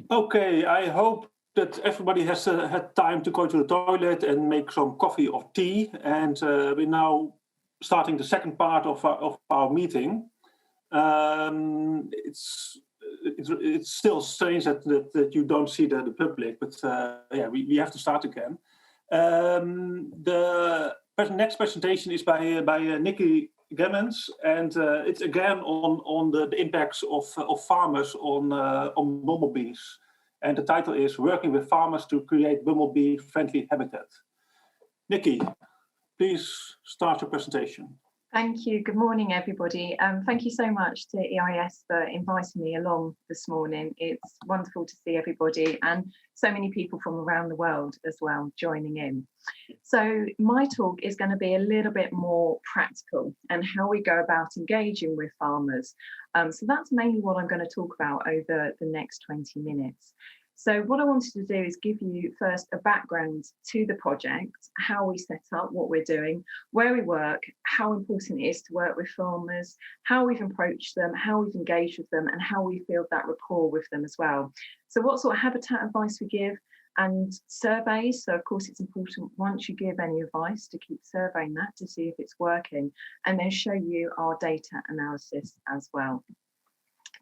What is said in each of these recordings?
Okay, I hope that everybody has had time to go to the toilet and make some coffee or tea. And we're now starting the second part of our meeting. It's still strange that you don't see the public, but yeah, we have to start again. The next presentation is by Nikki Gammans, and it's again on the impacts of farmers on bumblebees. And the title is Working with Farmers to Create Bumblebee-Friendly Habitat. Nikki, please start your presentation. Thank you. Good morning, everybody. Thank you so much to EIS for inviting me along this morning. It's wonderful to see everybody and so many people from around the world as well joining in. So my talk is going to be a little bit more practical and how we go about engaging with farmers. So that's mainly what I'm going to talk about over the next 20 minutes. So what I wanted to do is give you first a background to the project, how we set up, what we're doing, where we work, how important it is to work with farmers, how we've approached them, how we've engaged with them, and how we build that rapport with them as well. So what sort of habitat advice we give and surveys. So of course it's important once you give any advice to keep surveying that to see if it's working, and then show you our data analysis as well.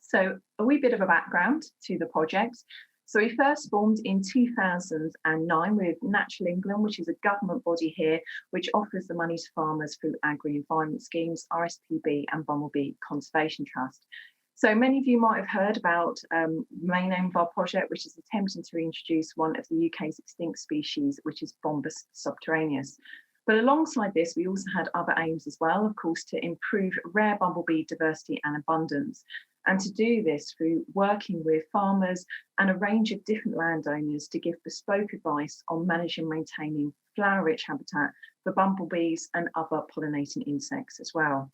So a wee bit of a background to the project. So we first formed in 2009 with Natural England, which is a government body here, which offers the money to farmers through agri-environment schemes, RSPB and Bumblebee Conservation Trust. So many of you might have heard about the main aim of our project, which is attempting to reintroduce one of the UK's extinct species, which is Bombus subterraneus. But alongside this, we also had other aims as well, of course, to improve rare bumblebee diversity and abundance. And to do this through working with farmers and a range of different landowners to give bespoke advice on managing and maintaining flower-rich habitat for bumblebees and other pollinating insects as well.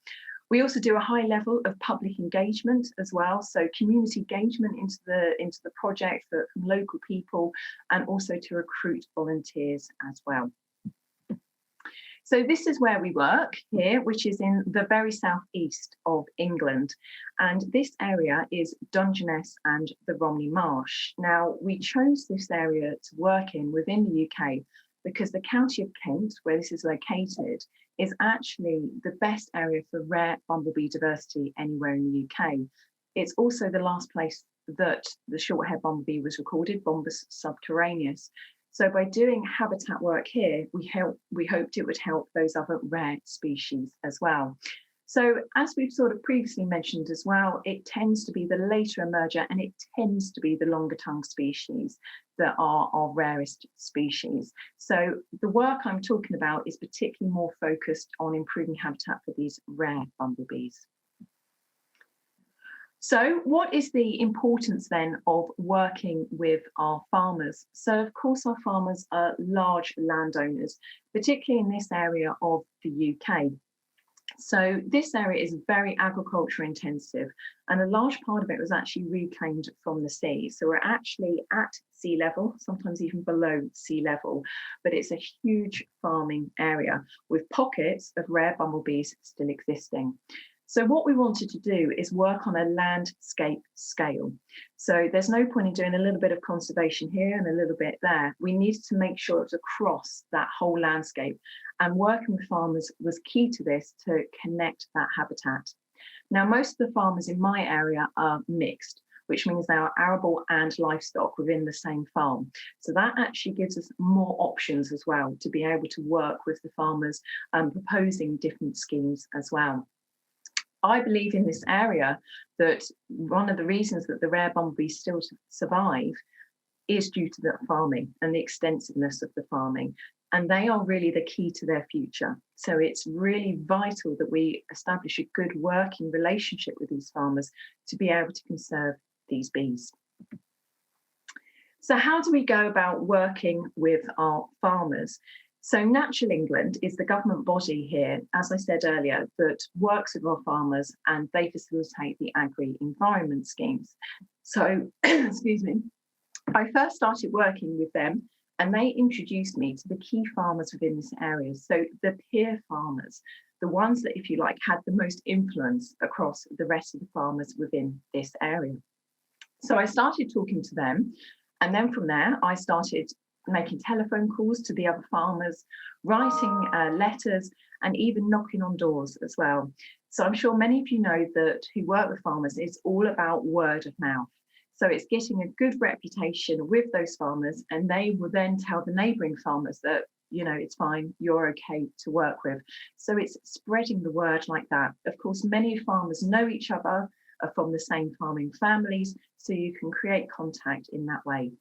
We also do a high level of public engagement as well, so community engagement into the project from local people, and also to recruit volunteers as well. So this is where we work here, which is in the very southeast of England. And this area is Dungeness and the Romney Marsh. Now, we chose this area to work in within the UK because the county of Kent, where this is located, is actually the best area for rare bumblebee diversity anywhere in the UK. It's also the last place that the short-haired bumblebee was recorded, Bombus subterraneus. So by doing habitat work here, we hoped it would help those other rare species as well. So as we've sort of previously mentioned as well, it tends to be the later emerger and it tends to be the longer tongue species that are our rarest species. So the work I'm talking about is particularly more focused on improving habitat for these rare bumblebees. So what is the importance then of working with our farmers? So of course our farmers are large landowners, particularly in this area of the UK. So this area is very agriculture intensive, and a large part of it was actually reclaimed from the sea. So we're actually at sea level, sometimes even below sea level, but it's a huge farming area with pockets of rare bumblebees still existing. So what we wanted to do is work on a landscape scale. So there's no point in doing a little bit of conservation here and a little bit there. We needed to make sure it's across that whole landscape, and working with farmers was key to this to connect that habitat. Now, most of the farmers in my area are mixed, which means they are arable and livestock within the same farm. So that actually gives us more options as well to be able to work with the farmers proposing different schemes as well. I believe in this area that one of the reasons that the rare bumblebees still survive is due to the farming and the extensiveness of the farming. And they are really the key to their future. So it's really vital that we establish a good working relationship with these farmers to be able to conserve these bees. So how do we go about working with our farmers? So Natural England is the government body here, as I said earlier, that works with our farmers, and they facilitate the agri-environment schemes. So, excuse me, I first started working with them and they introduced me to the key farmers within this area. So the peer farmers, the ones that, if you like, had the most influence across the rest of the farmers within this area. So I started talking to them, and then from there I started making telephone calls to the other farmers, writing letters, and even knocking on doors as well. So I'm sure many of you know that who work with farmers, it's all about word of mouth. So it's getting a good reputation with those farmers, and they will then tell the neighbouring farmers that, you know, it's fine, you're okay to work with. So it's spreading the word like that. Of course, many farmers know each other, are from the same farming families, so you can create contact in that way.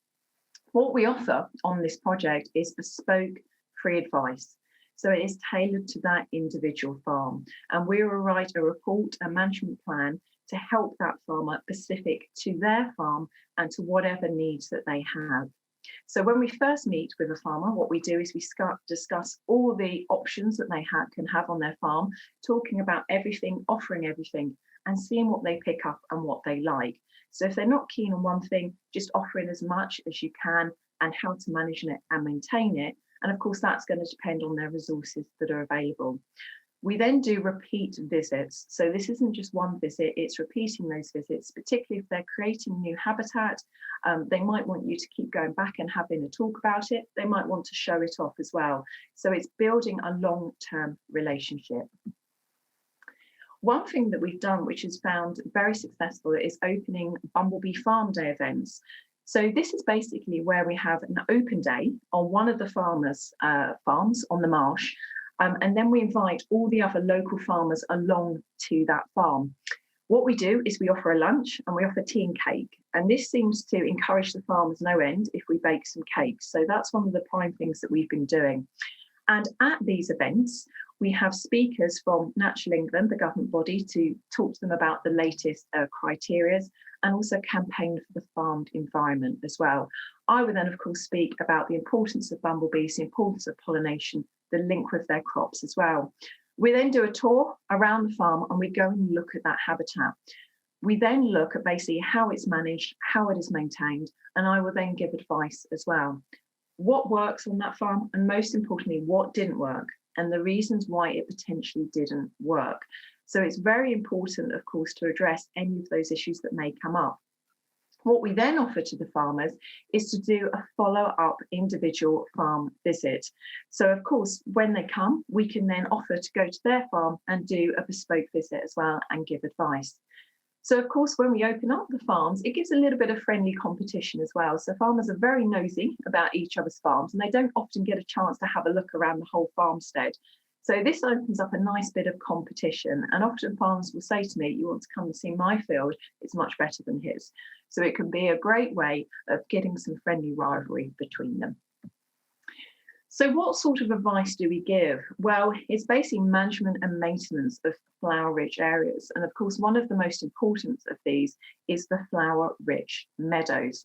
What we offer on this project is bespoke free advice. So it is tailored to that individual farm. And we will write a report, a management plan to help that farmer specific to their farm and to whatever needs that they have. So when we first meet with a farmer, what we do is we discuss all the options that they can have on their farm, talking about everything, offering everything, and seeing what they pick up and what they like. So if they're not keen on one thing, just offering as much as you can and how to manage it and maintain it. And of course, that's going to depend on their resources that are available. We then do repeat visits. So this isn't just one visit, it's repeating those visits, particularly if they're creating new habitat. They might want you to keep going back and having a talk about it. They might want to show it off as well. So it's building a long-term relationship. One thing that we've done, which has found very successful, is opening Bumblebee Farm Day events. So this is basically where we have an open day on one of the farmers' farms on the marsh, and then we invite all the other local farmers along to that farm. What we do is we offer a lunch and we offer tea and cake, and this seems to encourage the farmers no end if we bake some cakes. So that's one of the prime things that we've been doing. And at these events, we have speakers from Natural England, the government body, to talk to them about the latest criteria and also campaign for the farmed environment as well. I will then, of course, speak about the importance of bumblebees, the importance of pollination, the link with their crops as well. We then do a tour around the farm and we go and look at that habitat. We then look at basically how it's managed, how it is maintained, and I will then give advice as well. What works on that farm, and most importantly, what didn't work, and the reasons why it potentially didn't work. So it's very important, of course, to address any of those issues that may come up. What we then offer to the farmers is to do a follow-up individual farm visit. So of course, when they come, we can then offer to go to their farm and do a bespoke visit as well and give advice. So of course, when we open up the farms, it gives a little bit of friendly competition as well. So farmers are very nosy about each other's farms, and they don't often get a chance to have a look around the whole farmstead. So this opens up a nice bit of competition. And often farmers will say to me, you want to come and see my field, it's much better than his. So it can be a great way of getting some friendly rivalry between them. So what sort of advice do we give? Well, it's basically management and maintenance of flower-rich areas. And of course, one of the most important of these is the flower-rich meadows.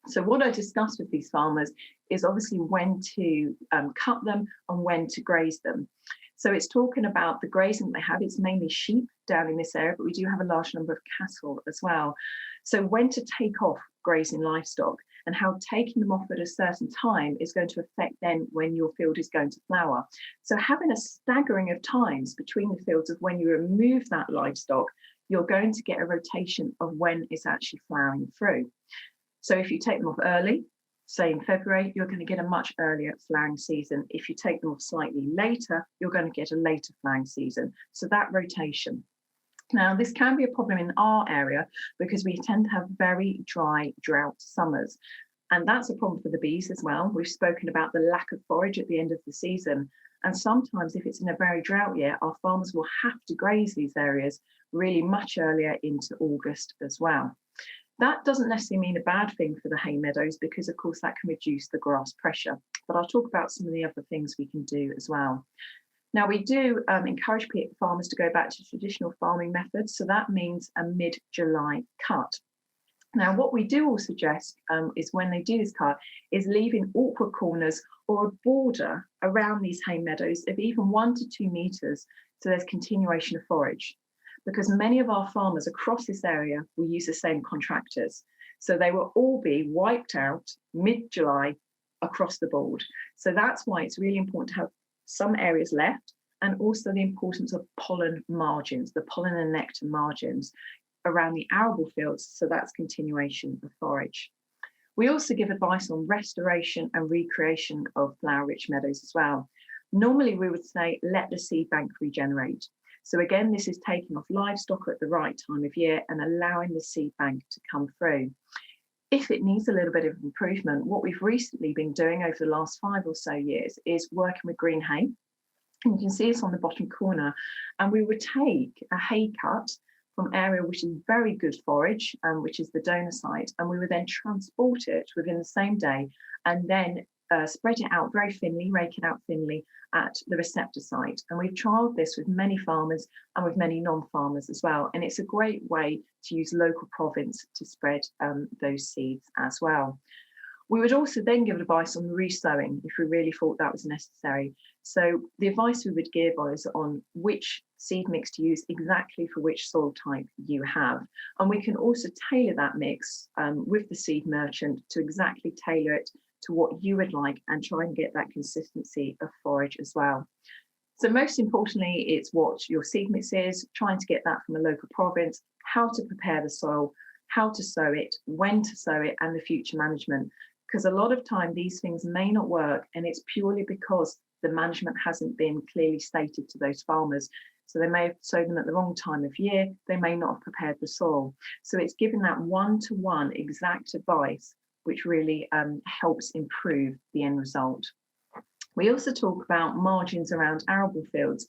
So what I discussed with these farmers is obviously when to cut them and when to graze them. So it's talking about the grazing they have. It's mainly sheep down in this area, but we do have a large number of cattle as well. So when to take off grazing livestock, and how taking them off at a certain time is going to affect then when your field is going to flower. So having a staggering of times between the fields of when you remove that livestock, you're going to get a rotation of when it's actually flowering through. So if you take them off early, say in February, you're going to get a much earlier flowering season. If you take them off slightly later, you're going to get a later flowering season. So that rotation. Now, this can be a problem in our area because we tend to have very dry drought summers. And that's a problem for the bees as well. We've spoken about the lack of forage at the end of the season. And sometimes if it's in a very drought year, our farmers will have to graze these areas really much earlier into August as well. That doesn't necessarily mean a bad thing for the hay meadows because, of course, that can reduce the grass pressure. But I'll talk about some of the other things we can do as well. Now, we do encourage farmers to go back to traditional farming methods. So that means a mid-July cut. Now, what we do all suggest is when they do this cut is leaving awkward corners or a border around these hay meadows of even 1 to 2 meters. So there's continuation of forage. Because many of our farmers across this area will use the same contractors. So they will all be wiped out mid-July across the board. So that's why it's really important to have some areas left, and also the importance of pollen margins, the pollen and nectar margins. around the arable fields, so that's continuation of forage. We also give advice on restoration and recreation of flower-rich meadows as well. Normally we would say, let the seed bank regenerate. So again, this is taking off livestock at the right time of year and allowing the seed bank to come through. If it needs a little bit of improvement, what we've recently been doing over the last 5 or so years is working with green hay. And you can see this on the bottom corner. And we would take a hay cut from area which is very good forage, which is the donor site, and we would then transport it within the same day and then spread it out very thinly, rake it out thinly at the receptor site. And we've trialled this with many farmers and with many non-farmers as well. And it's a great way to use local province to spread those seeds as well. We would also then give advice on resowing if we really thought that was necessary. So the advice we would give is on which seed mix to use exactly for which soil type you have. And we can also tailor that mix with the seed merchant to exactly tailor it to what you would like and try and get that consistency of forage as well. So most importantly, it's what your seed mix is, trying to get that from a local province, how to prepare the soil, how to sow it, when to sow it, and the future management. Because a lot of time these things may not work, and it's purely because the management hasn't been clearly stated to those farmers. So they may have sowed them at the wrong time of year, they may not have prepared the soil. So it's giving that one-to-one exact advice, which really helps improve the end result. We also talk about margins around arable fields.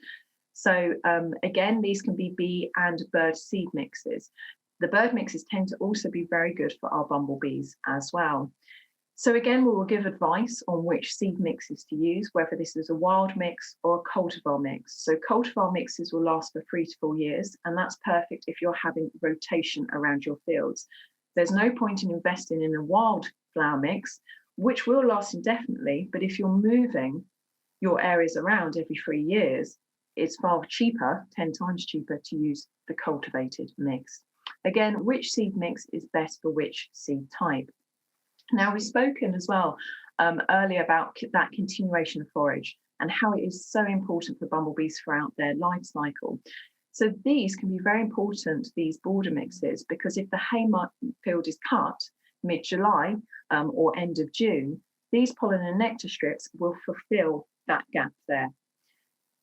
So again, these can be bee and bird seed mixes. The bird mixes tend to also be very good for our bumblebees as well. So again, we will give advice on which seed mixes to use, whether this is a wild mix or a cultivar mix. So cultivar mixes will last for 3 to 4 years, and that's perfect if you're having rotation around your fields. There's no point in investing in a wild flower mix, which will last indefinitely, but if you're moving your areas around every 3 years, it's far cheaper, 10 times cheaper, to use the cultivated mix. Again, which seed mix is best for which seed type? Now, we've spoken as well earlier about that continuation of forage and how it is so important for bumblebees throughout their life cycle. So these can be very important, these border mixes, because if the hay field is cut mid-July or end of June, these pollen and nectar strips will fulfill that gap there.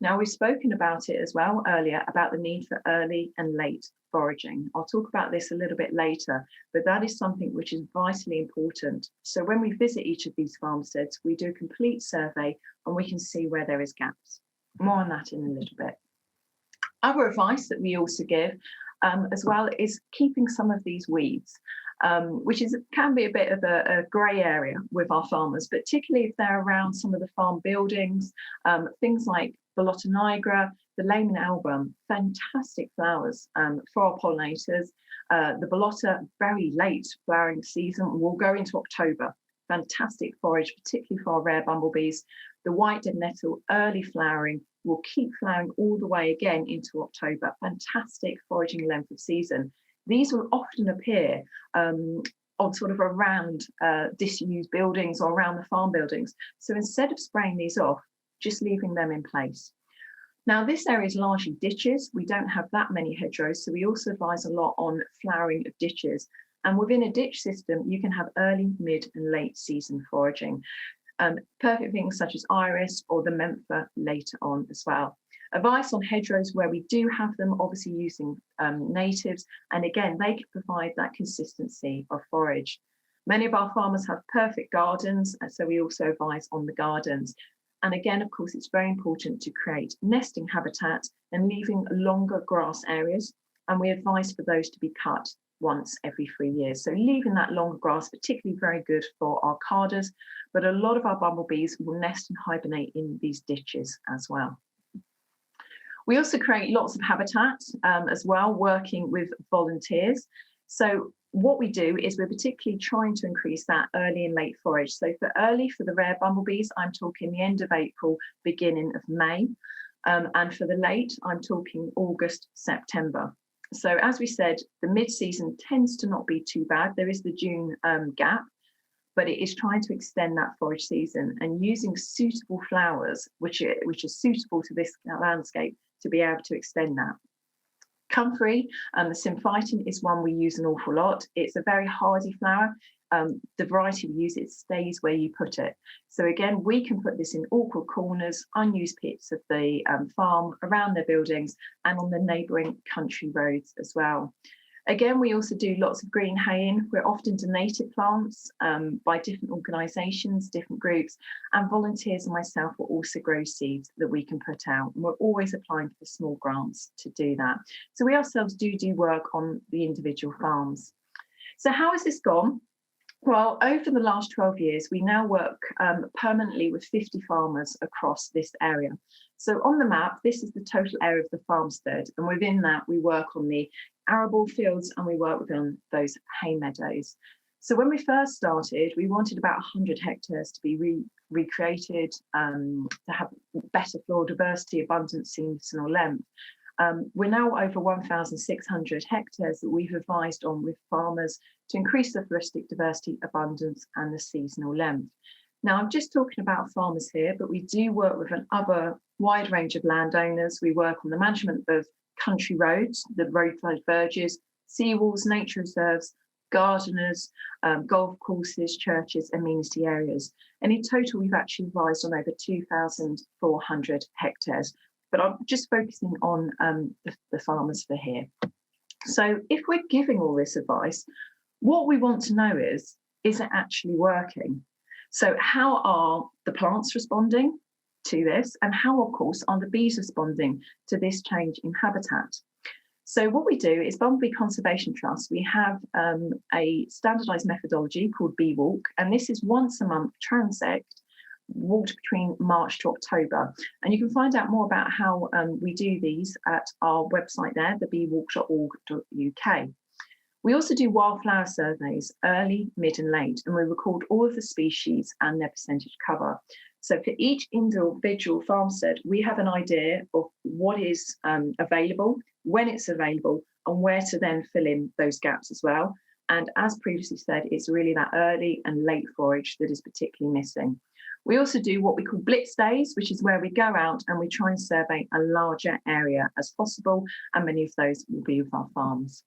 Now, we've spoken about it as well earlier about the need for early and late foraging. I'll talk about this a little bit later, but that is something which is vitally important. So when we visit each of these farmsteads, we do a complete survey and we can see where there is gaps. More on that in a little bit. Other advice that we also give as well is keeping some of these weeds, which can be a bit of a grey area with our farmers, particularly if they're around some of the farm buildings, things like Bolota nigra, the Lehman album, fantastic flowers for our pollinators. The Bolota, very late flowering season, will go into October. Fantastic forage, particularly for our rare bumblebees. The white dead nettle, early flowering, will keep flowering all the way again into October. Fantastic foraging length of season. These will often appear on sort of around disused buildings or around the farm buildings. So instead of spraying these off, just leaving them in place. Now, this area is largely ditches. We don't have that many hedgerows, so we also advise a lot on flowering of ditches. And within a ditch system, you can have early, mid, and late season foraging. Perfect things such as iris or the mentha later on as well. Advice on hedgerows where we do have them, obviously using natives, and again, they can provide that consistency of forage. Many of our farmers have perfect gardens, so we also advise on the gardens. And again, of course, it's very important to create nesting habitat and leaving longer grass areas. And we advise for those to be cut once every 3 years. So leaving that longer grass, particularly very good for our carders, but a lot of our bumblebees will nest and hibernate in these ditches as well. We also create lots of habitat as well, working with volunteers. So what we do is we're particularly trying to increase that early and late forage. So for early, for the rare bumblebees, I'm talking the end of April, beginning of May. And for the late, I'm talking August, September. So as we said, the mid-season tends to not be too bad. There is the June gap, but it is trying to extend that forage season and using suitable flowers, which are suitable to this landscape, to be able to extend that. Comfrey, the symphyton is one we use an awful lot. It's a very hardy flower. The variety we use, it stays where you put it. So again, we can put this in awkward corners, unused pits of the farm, around their buildings, and on the neighbouring country roads as well. Again, we also do lots of green haying. We're often donated plants by different organisations, different groups, and volunteers and myself will also grow seeds that we can put out. And we're always applying for small grants to do that. So we ourselves do work on the individual farms. So how has this gone? Well, over the last 12 years, we now work permanently with 50 farmers across this area. So on the map, this is the total area of the farmstead. And within that, we work on the arable fields and we work within those hay meadows. So when we first started, we wanted about 100 hectares to be recreated, to have better floral diversity, abundance, seasonal length. We're now over 1,600 hectares that we've advised on with farmers to increase the floristic diversity, abundance, and the seasonal length. Now, I'm just talking about farmers here, but we do work with another wide range of landowners. We work on the management of country roads, the roadside verges, seawalls, nature reserves, gardeners, golf courses, churches, amenity areas. And in total, we've actually advised on over 2,400 hectares. But I'm just focusing on the farmers for here. So if we're giving all this advice, what we want to know is it actually working? So how are the plants responding to this? And how, of course, are the bees responding to this change in habitat? So what we do is Bumblebee Conservation Trust, we have a standardised methodology called Bee Walk, and this is once a month transect, walked between March to October. And you can find out more about how we do these at our website there, thebeewalk.org.uk. We also do wildflower surveys, early, mid and late, and we record all of the species and their percentage cover. So for each individual farmstead, we have an idea of what is available, when it's available, and where to then fill in those gaps as well. And as previously said, it's really that early and late forage that is particularly missing. We also do what we call blitz days, which is where we go out and we try and survey a larger area as possible, and many of those will be with our farms.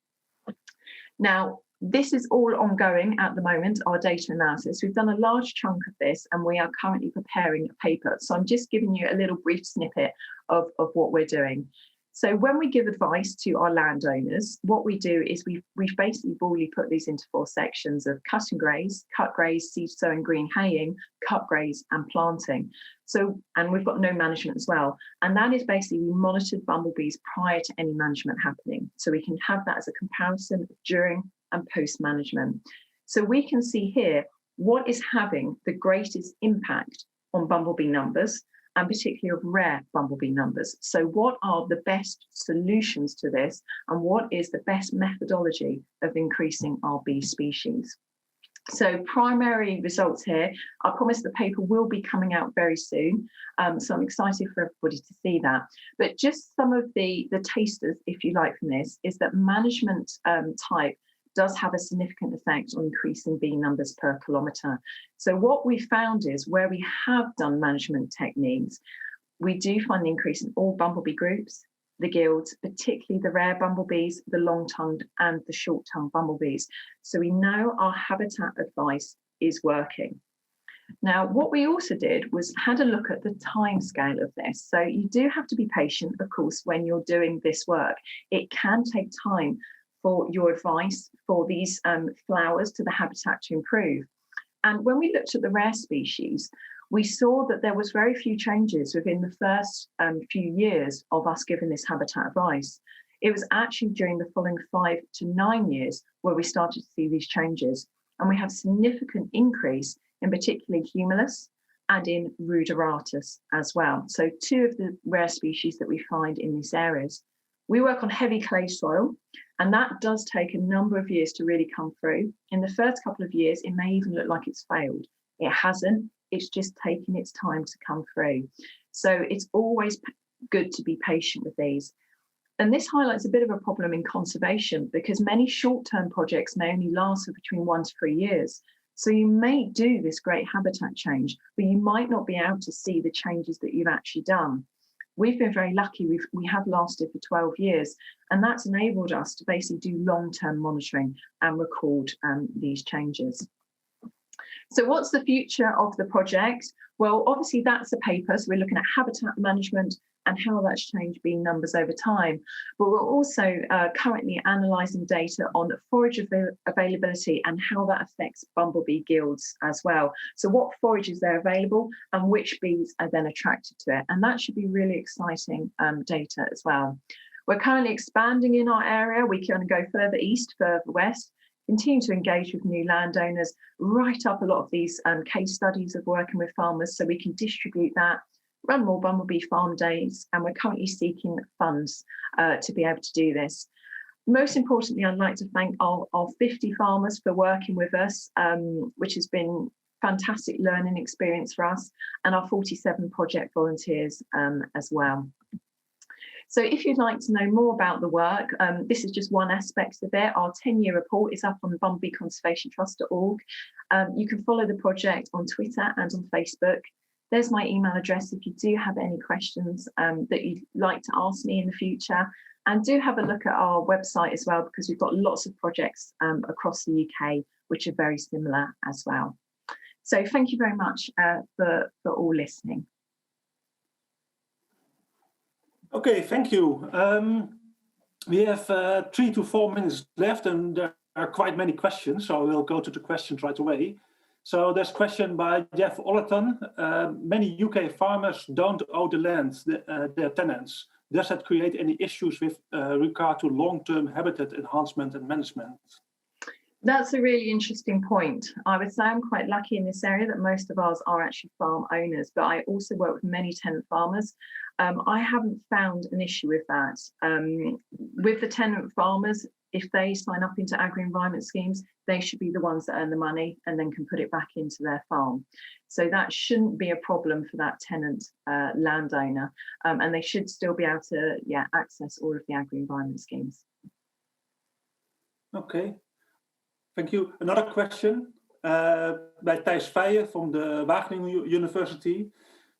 Now, this is all ongoing at the moment, our data analysis. We've done a large chunk of this and we are currently preparing a paper. So I'm just giving you a little brief snippet of what we're doing. So when we give advice to our landowners, what we do is we basically broadly put these into 4 sections of cut and graze, cut, graze, seed sowing, green haying, cut, graze and planting. So, and we've got no management as well. And that is basically we monitored bumblebees prior to any management happening. So we can have that as a comparison during and post management. So we can see here what is having the greatest impact on bumblebee numbers, and particularly of rare bumblebee numbers. So what are the best solutions to this, and what is the best methodology of increasing our bee species? So primary results here, I promise the paper will be coming out very soon. So I'm excited for everybody to see that. But just some of the tasters, if you like, from this, is that management type does have a significant effect on increasing bee numbers per kilometre. So what we found is where we have done management techniques, we do find an increase in all bumblebee groups, the guilds, particularly the rare bumblebees, the long-tongued and the short-tongued bumblebees. So we know our habitat advice is working. Now, what we also did was had a look at the time scale of this. So you do have to be patient, of course, when you're doing this work. It can take time for your advice for these flowers to the habitat to improve. And when we looked at the rare species, we saw that there was very few changes within the first few years of us giving this habitat advice. It was actually during the following 5 to 9 years where we started to see these changes. And we have significant increase in particularly Humulus and in Ruderatus as well. So 2 of the rare species that we find in these areas. We work on heavy clay soil, and that does take a number of years to really come through. In the first couple of years, it may even look like it's failed. It hasn't, it's just taking its time to come through. So it's always good to be patient with these. And this highlights a bit of a problem in conservation because many short-term projects may only last for between 1 to 3 years. So you may do this great habitat change, but you might not be able to see the changes that you've actually done. we've been very lucky. We have lasted for 12 years, and that's enabled us to basically do long-term monitoring and record these changes. So what's the future of the project? Well, obviously that's a paper, so we're looking at habitat management and how that's changed bee numbers over time. But we're also currently analysing data on forage availability and how that affects bumblebee guilds as well. So what forages are available and which bees are then attracted to it. And that should be really exciting data as well. We're currently expanding in our area. We can go further east, further west, continue to engage with new landowners, write up a lot of these case studies of working with farmers so we can distribute that, run more Bumblebee Farm Days, and we're currently seeking funds to be able to do this. Most importantly, I'd like to thank our 50 farmers for working with us, which has been fantastic learning experience for us, and our 47 project volunteers as well. So if you'd like to know more about the work, this is just one aspect of it. Our 10-year report is up on bumblebeeconservationtrust.org. You can follow the project on Twitter and on Facebook. There's my email address if you do have any questions that you'd like to ask me in the future. And do have a look at our website as well, because we've got lots of projects across the UK which are very similar as well. So thank you very much for all listening. Okay, thank you. We have 3 to 4 minutes left, and there are quite many questions, so we'll go to the questions right away. So there's a question by Jeff Ollerton. Many UK farmers don't own the land, their tenants. Does that create any issues with regard to long-term habitat enhancement and management? That's a really interesting point. I would say I'm quite lucky in this area that most of ours are actually farm owners, but I also work with many tenant farmers. I haven't found an issue with that. With the tenant farmers, if they sign up into agri-environment schemes, they should be the ones that earn the money and then can put it back into their farm. So that shouldn't be a problem for that tenant landowner, and they should still be able to access all of the agri-environment schemes. Okay. Thank you. Another question by Thijs Feijen from the Wageningen University.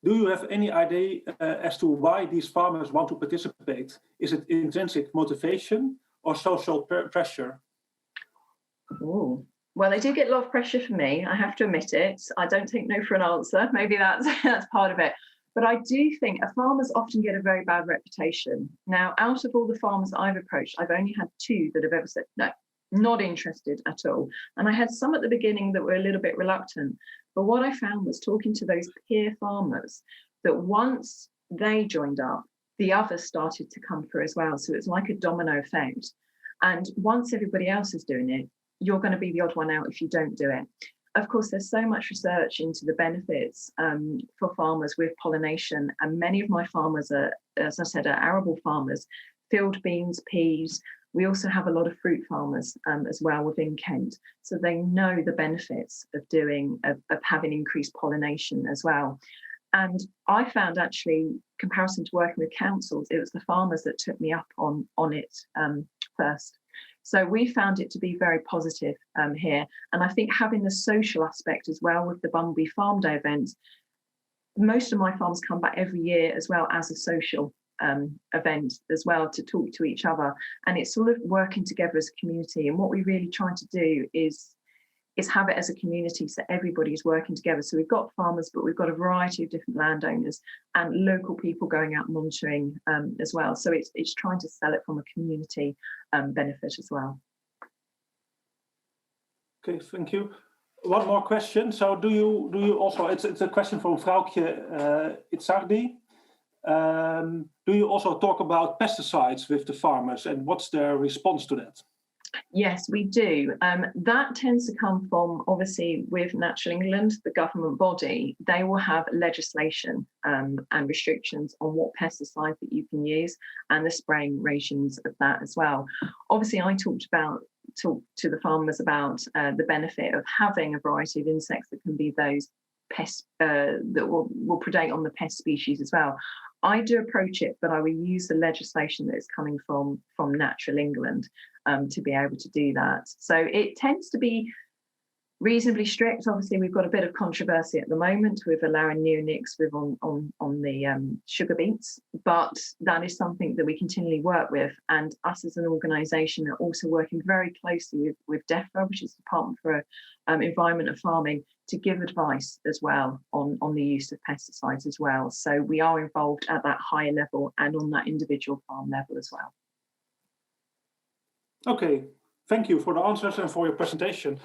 Do you have any idea as to why these farmers want to participate? Is it intrinsic motivation or social pressure? Oh, well, they do get a lot of pressure from me. I have to admit it. I don't take no for an answer. Maybe that's part of it. But I do think farmers often get a very bad reputation. Now, out of all the farmers I've approached, I've only had 2 that have ever said no. Not interested at all. And I had some at the beginning that were a little bit reluctant. But what I found was talking to those peer farmers that once they joined up, the others started to come through as well. So it's like a domino effect. And once everybody else is doing it, you're going to be the odd one out if you don't do it. Of course, there's so much research into the benefits for farmers with pollination. And many of my farmers are, as I said, are arable farmers, field beans, peas. We also have a lot of fruit farmers as well within Kent. So they know the benefits of having increased pollination as well. And I found actually, comparison to working with councils, it was the farmers that took me up on it first. So we found it to be very positive here. And I think having the social aspect as well with the Bumblebee Farm Day event, most of my farms come back every year as well as a social event as well to talk to each other, and it's sort of working together as a community. And what we really try to do is have it as a community, so everybody's working together. So we've got farmers, but we've got a variety of different landowners and local people going out monitoring as well. So it's trying to sell it from a community benefit as well. Okay, thank you. One more question. So do you also, it's a question from Vrouwtje Itzardi. Do you also talk about pesticides with the farmers, and what's their response to that? Yes, we do. That tends to come from, obviously, with Natural England, the government body. They will have legislation and restrictions on what pesticide that you can use and the spraying regimes of that as well. Obviously, I talked to the farmers about the benefit of having a variety of insects that can be those pests that will predate on the pest species as well. I do approach it, but I will use the legislation that is coming from Natural England to be able to do that. So it tends to be reasonably strict. Obviously, we've got a bit of controversy at the moment with allowing neonics with on the sugar beets, but that is something that we continually work with. And us as an organisation are also working very closely with DEFRA, which is the Department for Environment and Farming, to give advice as well on the use of pesticides as well. So we are involved at that higher level and on that individual farm level as well. Okay, thank you for the answers and for your presentation.